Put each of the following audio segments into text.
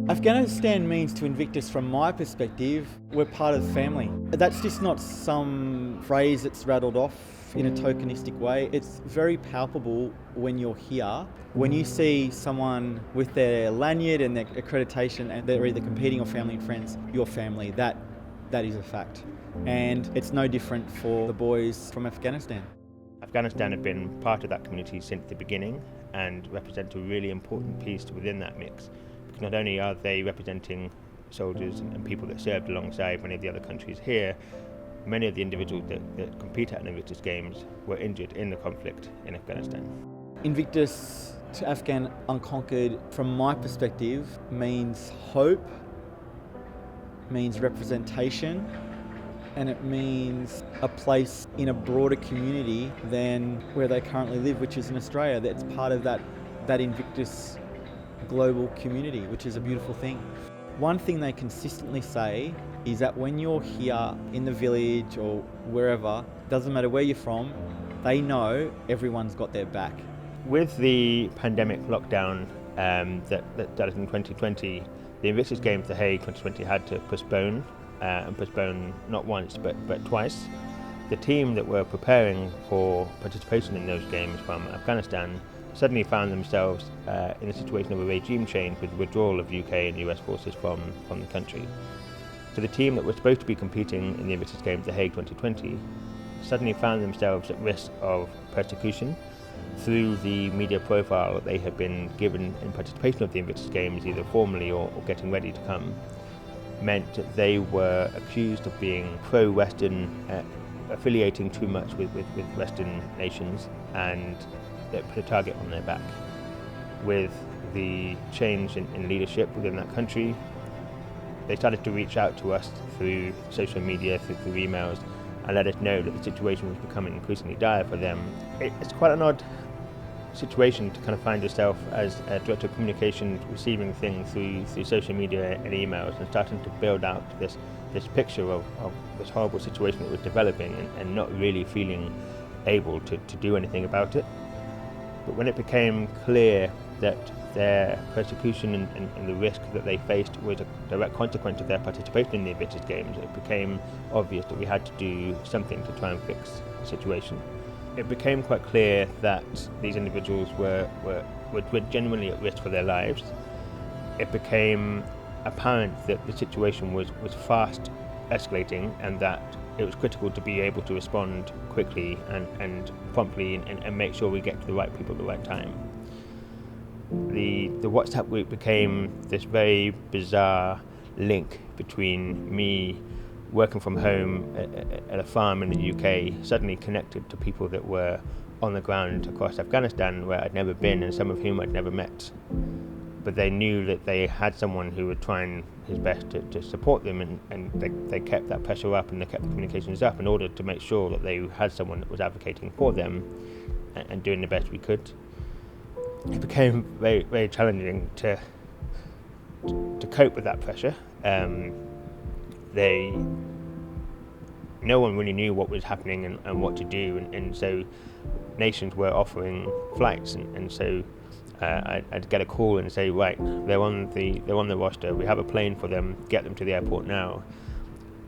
Afghanistan means to Invictus, from my perspective, we're part of the family. That's just not some phrase that's rattled off in a tokenistic way. It's very palpable when you're here. When you see someone with their lanyard and their accreditation and they're either competing or family and friends, your family, that is a fact. And it's no different for the boys from Afghanistan. Afghanistan have been part of that community since the beginning and represent a really important piece within that mix. Because not only are they representing soldiers and people that served alongside many of the other countries here, many of the individuals that compete at Invictus Games were injured in the conflict in Afghanistan. Invictus to Afghan Unconquered, from my perspective, means hope, means representation, and it means a place in a broader community than where they currently live, which is in Australia. That's part of that Invictus global community, which is a beautiful thing. One thing they consistently say is that when you're here in the village or wherever, doesn't matter where you're from, they know everyone's got their back. With the pandemic lockdown that started in 2020, the Invictus Games The Hague 2020 had to postpone and postpone not once but twice. The team that were preparing for participation in those games from Afghanistan suddenly found themselves in a situation of a regime change with the withdrawal of UK and US forces from the country. So the team that were supposed to be competing in the Invictus Games The Hague 2020 suddenly found themselves at risk of persecution through the media profile that they had been given in participation of the Invictus Games, either formally or getting ready to come. Meant that they were accused of being pro-Western, affiliating too much with Western nations, and that put a target on their back. With the change in leadership within that country, they started to reach out to us through social media, through emails, and let us know that the situation was becoming increasingly dire for them. It's quite an odd situation to kind of find yourself as a director of communication receiving things through social media and emails and starting to build out this picture of this horrible situation that was developing and not really feeling able to do anything about it. But when it became clear that their persecution and the risk that they faced was a direct consequence of their participation in the Invictus Games, it became obvious that we had to do something to try and fix the situation. It became quite clear that these individuals were genuinely at risk for their lives. It became apparent that the situation was fast escalating and that it was critical to be able to respond quickly and promptly and make sure we get to the right people at the right time. The WhatsApp group became this very bizarre link between me working from home at a farm in the UK, suddenly connected to people that were on the ground across Afghanistan where I'd never been and some of whom I'd never met. But they knew that they had someone who would try his best to support them, and they kept that pressure up and they kept the communications up in order to make sure that they had someone that was advocating for them and doing the best we could. It became very, very challenging to cope with that pressure. No one really knew what was happening and what to do, and so nations were offering flights, and so I'd get a call and say, right, they're on the roster, we have a plane for them, get them to the airport now.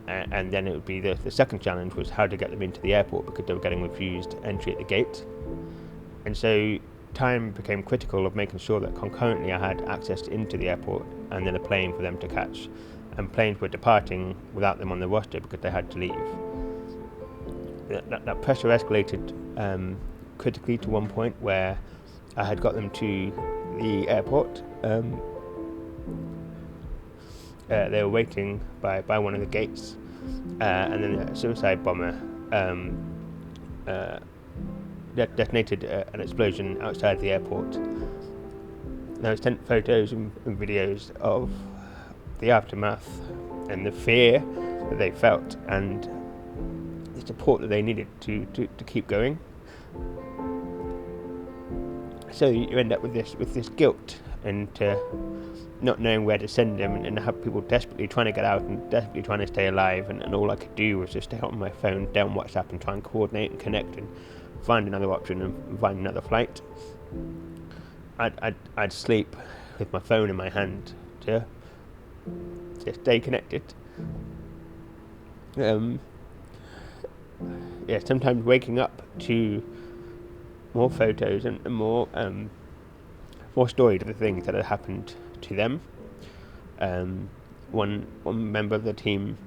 And then it would be the second challenge was how to get them into the airport because they were getting refused entry at the gate. And so time became critical of making sure that concurrently I had access into the airport and then a plane for them to catch. And planes were departing without them on the roster because they had to leave. That pressure escalated critically to one point where I had got them to the airport. They were waiting by one of the gates, and then a suicide bomber detonated an explosion outside the airport. And I was sent photos and videos of the aftermath and the fear that they felt and the support that they needed to keep going. So you end up with this guilt and not knowing where to send them, and have people desperately trying to get out and desperately trying to stay alive, and all I could do was just stay on my phone, down WhatsApp, and try and coordinate and connect and find another option and find another flight. I'd sleep with my phone in my hand to stay connected. Sometimes waking up to more photos and more stories of the things that had happened to them. One member of the team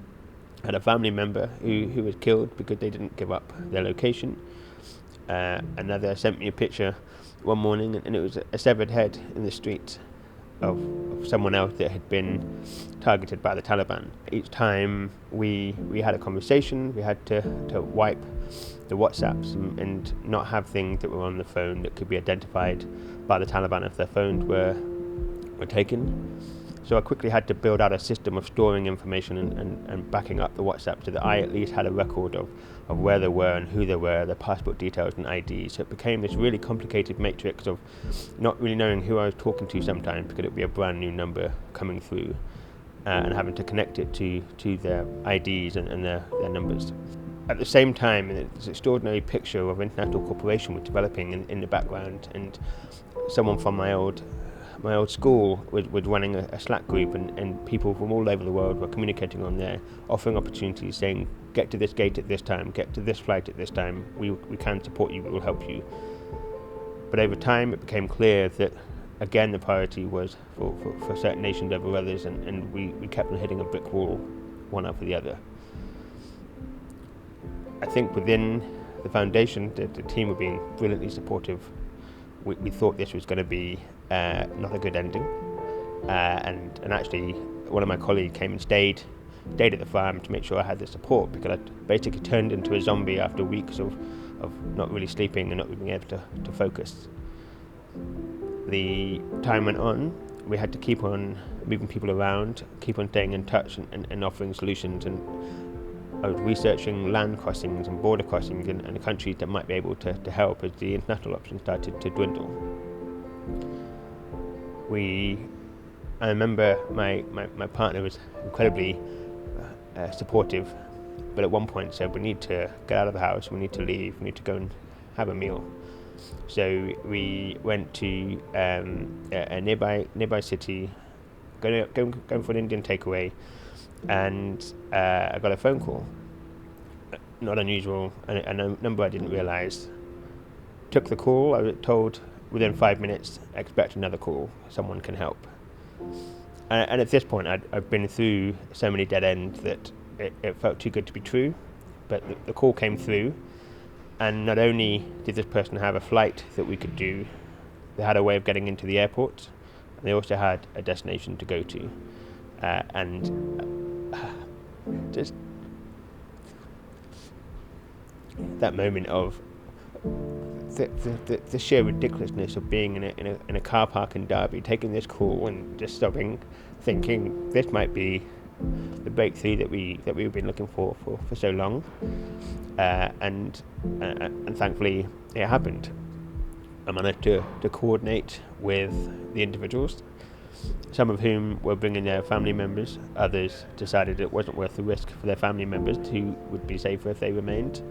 had a family member who was killed because they didn't give up their location. Another sent me a picture one morning, and it was a severed head in the street of someone else that had been targeted by the Taliban. Each time we had a conversation, we had to wipe the WhatsApps and not have things that were on the phone that could be identified by the Taliban if their phones were taken. So I quickly had to build out a system of storing information and backing up the WhatsApp so that I at least had a record of where they were and who they were, their passport details and IDs. So it became this really complicated matrix of not really knowing who I was talking to sometimes, because it would be a brand new number coming through, and having to connect it to their IDs and their numbers. At the same time, this extraordinary picture of international cooperation was developing in the background, and someone from my old school was running a Slack group, and people from all over the world were communicating on there, offering opportunities, saying, get to this gate at this time, get to this flight at this time, we can support you, we will help you. But over time it became clear that, again, the priority was for certain nations over others, and we kept on hitting a brick wall, one after the other. I think within the foundation, the team were being brilliantly supportive. We thought this was going to be not a good ending, and actually one of my colleagues came and stayed at the farm to make sure I had the support, because I basically turned into a zombie after weeks of not really sleeping and not being able to focus. The time went on, we had to keep on moving people around, keep on staying in touch and offering solutions, and I was researching land crossings and border crossings and the countries that might be able to help as the international options started to dwindle. I remember my partner was incredibly supportive, but at one point said, we need to get out of the house, we need to leave, we need to go and have a meal. So we went to a nearby city, going for an Indian takeaway, and I got a phone call. Not unusual, a number I didn't realise. Took the call. I was told within 5 minutes, expect another call, someone can help. And at this point I've been through so many dead ends that it felt too good to be true, but the call came through, and not only did this person have a flight that we could do, they had a way of getting into the airport, and they also had a destination to go to, and just that moment of the sheer ridiculousness of being in a car park in Derby, taking this call and just stopping, thinking this might be the breakthrough that we've been looking for so long, and thankfully it happened. I managed to coordinate with the individuals, some of whom were bringing their family members, others decided it wasn't worth the risk for their family members who would be safer if they remained.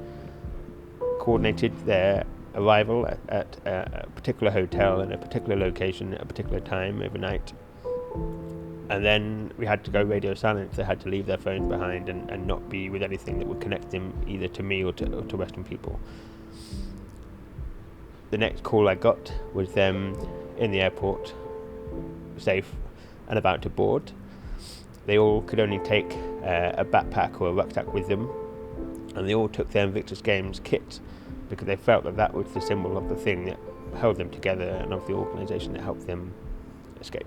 Coordinated their arrival at a particular hotel in a particular location at a particular time overnight, and then we had to go radio silent. They had to leave their phones behind and not be with anything that would connect them either to me or to Western people. The next call I got was them in the airport, safe and about to board. They all could only take a backpack or a rucksack with them, and they all took their Invictus Games kit because they felt that was the symbol of the thing that held them together and of the organisation that helped them escape.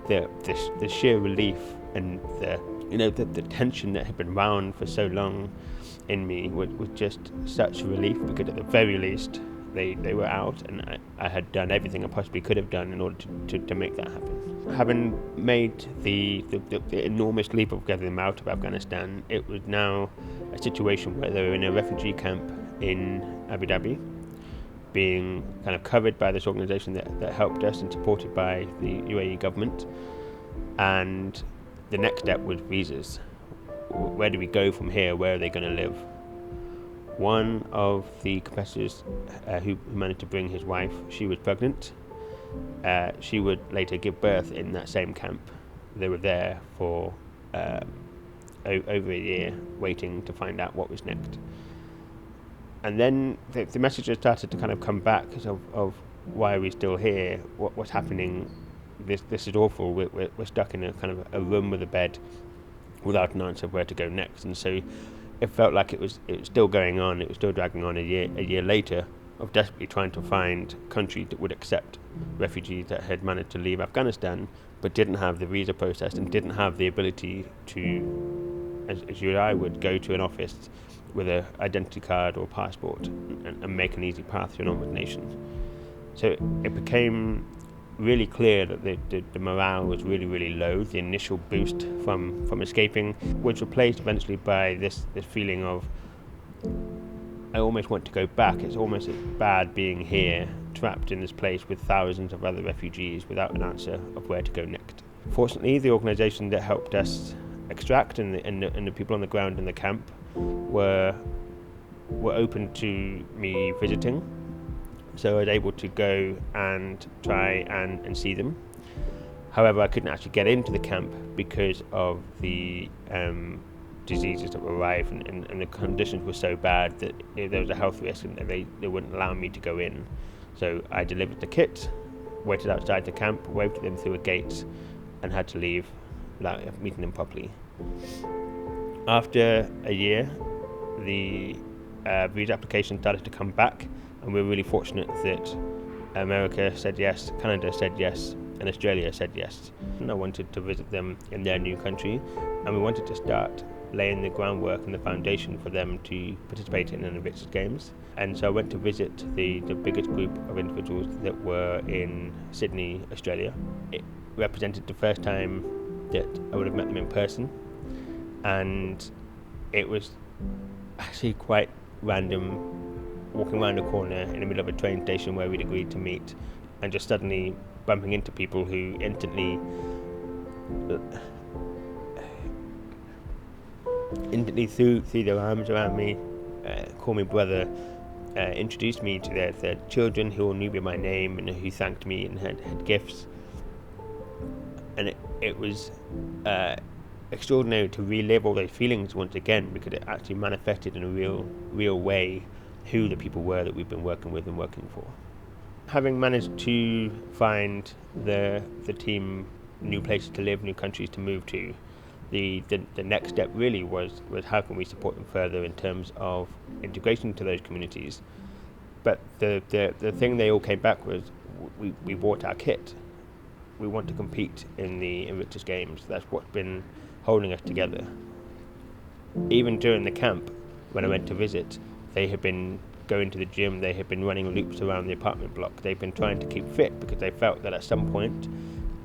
The sheer relief and the tension that had been wound for so long in me was just such relief, because at the very least they were out, and I had done everything I possibly could have done in order to make that happen. Having made the enormous leap of getting them out of Afghanistan, it was now a situation where they were in a refugee camp in Abu Dhabi, being kind of covered by this organisation that helped us and supported by the UAE government. And the next step was visas. Where do we go from here? Where are they going to live? One of the competitors who managed to bring his wife, she was pregnant, she would later give birth in that same camp. They were there for over a year, waiting to find out what was next. And then the messages started to kind of come back of why are we still here? What's happening? This is awful. We're stuck in a kind of a room with a bed without an answer of where to go next. And so it felt like it was still going on. It was still dragging on a year later, of desperately trying to find a country that would accept refugees that had managed to leave Afghanistan but didn't have the visa process and didn't have the ability to, as you and I would, go to an office with an identity card or passport and make an easy path to an onward nation. So it became really clear that the morale was really, really low. The initial boost from escaping was replaced eventually by this feeling of, I almost want to go back. It's almost as bad being here, trapped in this place with thousands of other refugees without an answer of where to go next. Fortunately, the organisation that helped us extract and the people on the ground in the camp were open to me visiting. So I was able to go and try and see them. However, I couldn't actually get into the camp because of the diseases that were arrived, and the conditions were so bad that there was a health risk and they wouldn't allow me to go in. So I delivered the kit, waited outside the camp, waved at them through a gate, and had to leave without meeting them properly. After a year, the visa application started to come back, and we were really fortunate that America said yes, Canada said yes, and Australia said yes. And I wanted to visit them in their new country, and we wanted to start laying the groundwork and the foundation for them to participate in an Invictus Games. And so I went to visit the biggest group of individuals that were in Sydney, Australia. It represented the first time that I would have met them in person, and it was actually quite random, walking around a corner in the middle of a train station where we'd agreed to meet, and just suddenly bumping into people who instantly threw their arms around me, called me brother, introduced me to their children who all knew by my name and who thanked me and had gifts. And it was extraordinary to relive all those feelings once again, because it actually manifested in a real way who the people were that we've been working with and working for. Having managed to find the team new places to live, new countries to move to, the next step really was how can we support them further in terms of integration into those communities. But the thing they all came back was, we bought our kit. We want to compete in the Invictus Games. That's what's been holding us together. Even during the camp, when I went to visit, they had been going to the gym, they had been running loops around the apartment block. They've been trying to keep fit because they felt that at some point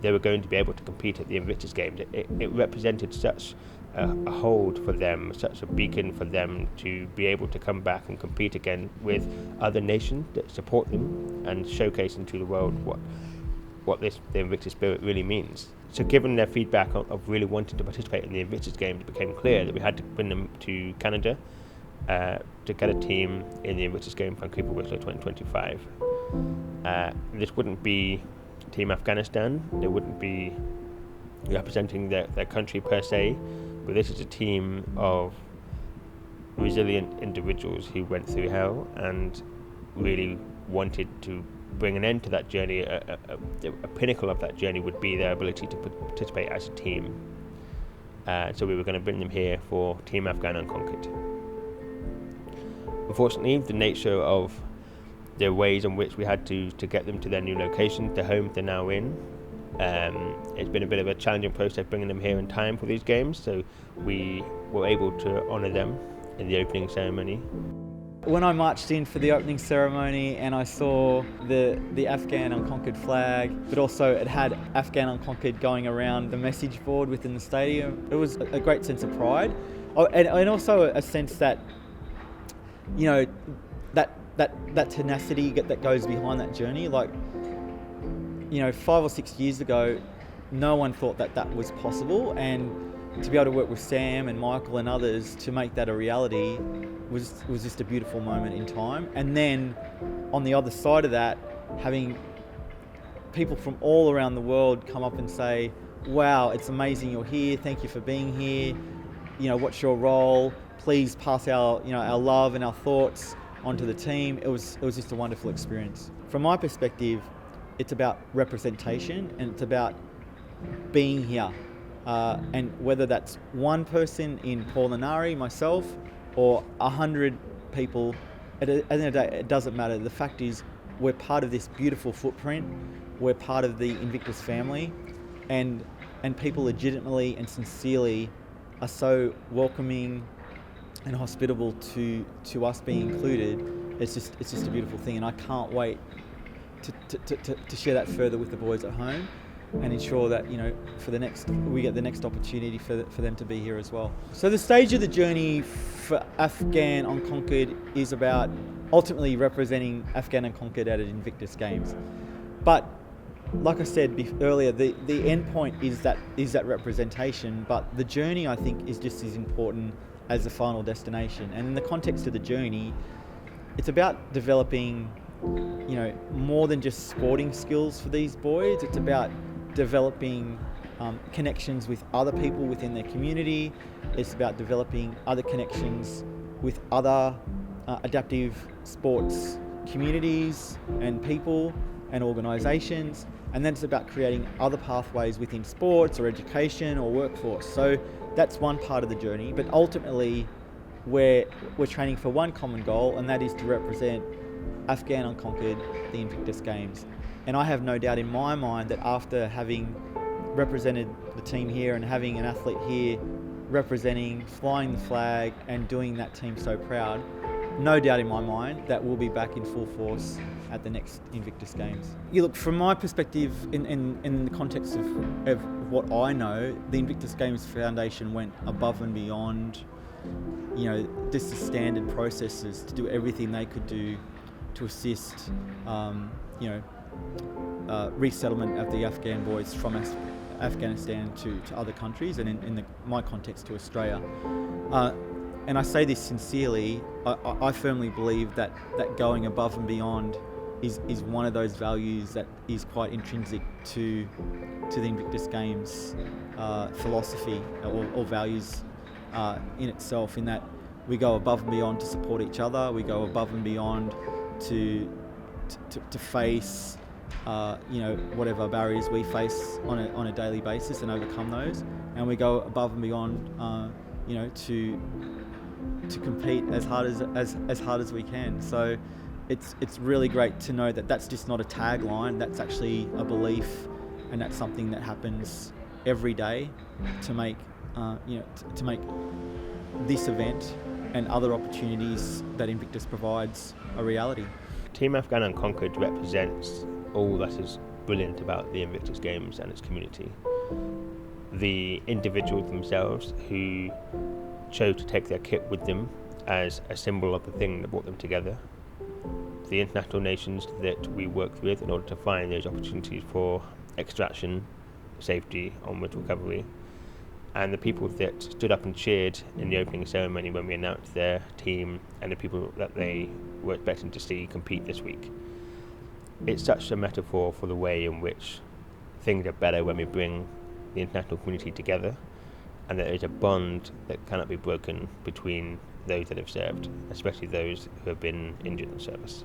they were going to be able to compete at the Invictus Games. It represented such a hold for them, such a beacon for them to be able to come back and compete again with other nations that support them and showcase into the world what the Invictus spirit really means. So given their feedback of really wanting to participate in the Invictus Games, it became clear that we had to bring them to Canada to get a team in the Invictus Games Vancouver Whistler 2025. This wouldn't be Team Afghanistan, they wouldn't be representing their country per se, but this is a team of resilient individuals who went through hell and really wanted to bring an end to that journey. A pinnacle of that journey would be their ability to participate as a team. So we were going to bring them here for Team Afghan Unconquered. Unfortunately, the nature of the ways in which we had to get them to their new location, the home they're now in, it's been a bit of a challenging process bringing them here in time for these games, so we were able to honour them in the opening ceremony. When I marched in for the opening ceremony and I saw the Afghan Unconquered flag, but also it had Afghan Unconquered going around the message board within the stadium, it was a great sense of pride. Oh, and also a sense that, you know, that tenacity that goes behind that journey. Like, you know, 5 or 6 years ago, no one thought that was possible, and to be able to work with Sam and Michael and others to make that a reality was just a beautiful moment in time. And then on the other side of that, having people from all around the world come up and say, wow, it's amazing you're here, thank you for being here, what's your role, please pass our love and our thoughts onto the team. It was just a wonderful experience. From my perspective, it's about representation and it's about being here. And whether that's one person in Paulinari, myself, or 100 people, at the end of the day, it doesn't matter. The fact is, we're part of this beautiful footprint. We're part of the Invictus family, and people legitimately and sincerely are so welcoming and hospitable to us being included. It's just a beautiful thing, and I can't wait to share that further with the boys at home and ensure that we get the next opportunity for them to be here as well. So the stage of the journey for Afghan Unconquered is about ultimately representing Afghan Unconquered at Invictus Games. But like I said earlier, the end point is that representation, but the journey, I think, is just as important as the final destination. And in the context of the journey, it's about developing more than just sporting skills for these boys. It's about developing connections with other people within their community. It's about developing other connections with other adaptive sports communities and people and organisations. And then it's about creating other pathways within sports or education or workforce. So that's one part of the journey. But ultimately, we're training for one common goal, and that is to represent Afghan Unconquered, the Invictus Games. And I have no doubt in my mind that after having represented the team here and having an athlete here representing, flying the flag and doing that team so proud, no doubt in my mind that we'll be back in full force at the next Invictus Games. Look, from my perspective, in the context of what I know, the Invictus Games Foundation went above and beyond, just the standard processes to do everything they could do to assist, resettlement of the Afghan boys from Afghanistan to other countries, and in my context to Australia. And I say this sincerely, I firmly believe that going above and beyond is one of those values that is quite intrinsic to the Invictus Games philosophy or values in itself, in that we go above and beyond to support each other, we go above and beyond to face whatever barriers we face on a daily basis and overcome those, and we go above and beyond to compete as hard as we can. So it's really great to know that that's just not a tagline, that's actually a belief, and that's something that happens every day to make to make this event and other opportunities that Invictus provides a reality. Team Afghan Unconquered represents all that is brilliant about the Invictus Games and its community. The individuals themselves who chose to take their kit with them as a symbol of the thing that brought them together. The international nations that we worked with in order to find those opportunities for extraction, safety, onward recovery. And the people that stood up and cheered in the opening ceremony when we announced their team and the people that they were expecting to see compete this week. It's such a metaphor for the way in which things are better when we bring the international community together, and that there is a bond that cannot be broken between those that have served, especially those who have been injured in service.